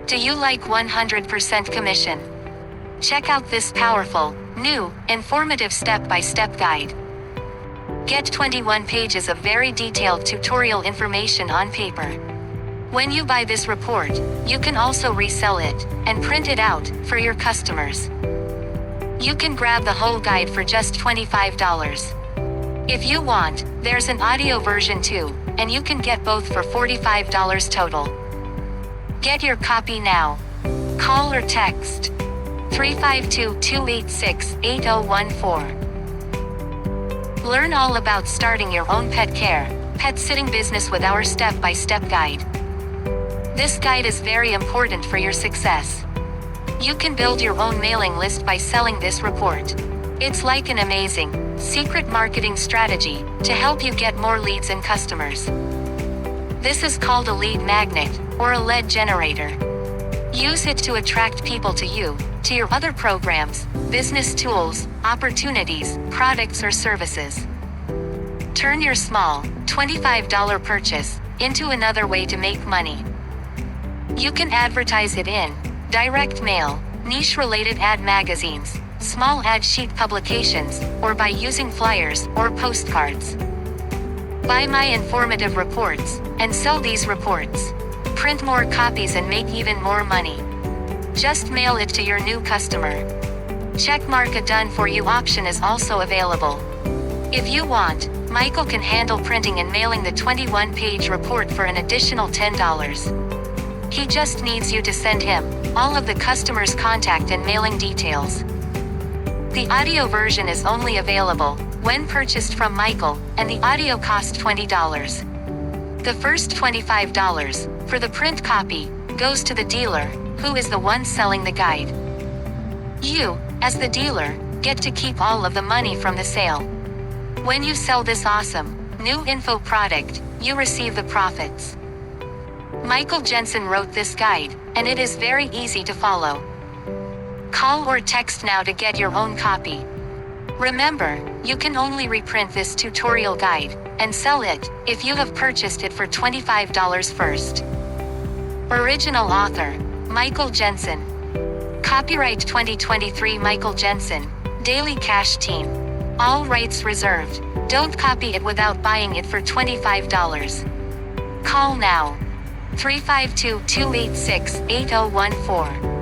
Do you like 100% commission? Check out this powerful, new, informative step-by-step guide. Get 21 pages of very detailed tutorial information on paper. When you buy this report, you can also resell it and print it out for your customers. You can grab the whole guide for just $25. If you want, there's an audio version too, and you can get both for $45 total. Get your copy now. Call or text 352-286-8014. Learn all about starting your own pet care, pet sitting business with our step-by-step guide. This guide is very important for your success. You can build your own mailing list by selling this report. It's like an amazing, secret marketing strategy to help you get more leads and customers. This is called a lead magnet, or a lead generator. Use it to attract people to you, to your other programs, business tools, opportunities, products or services. Turn your small, $25 purchase into another way to make money. You can advertise it in direct mail, niche-related ad magazines, small ad sheet publications, or by using flyers or postcards. Buy my informative reports and sell these reports. Print more copies and make even more money. Just mail it to your new customer. Checkmark a done for you option is also available. If you want, Michael can handle printing and mailing the 21-page report for an additional $10. He just needs you to send him all of the customer's contact and mailing details. The audio version is only available when purchased from Michael, and the audio costs $20. The first $25 for the print copy goes to the dealer, who is the one selling the guide. You, as the dealer, get to keep all of the money from the sale. When you sell this awesome, new info product, you receive the profits. Michael Jensen wrote this guide, and it is very easy to follow. Call or text now to get your own copy. Remember, you can only reprint this tutorial guide and sell it if you have purchased it for $25 first. Original author, Michael Jensen. Copyright 2023 Michael Jensen, Daily Cash Team. All rights reserved. Don't copy it without buying it for $25. Call now. 352-286-8014.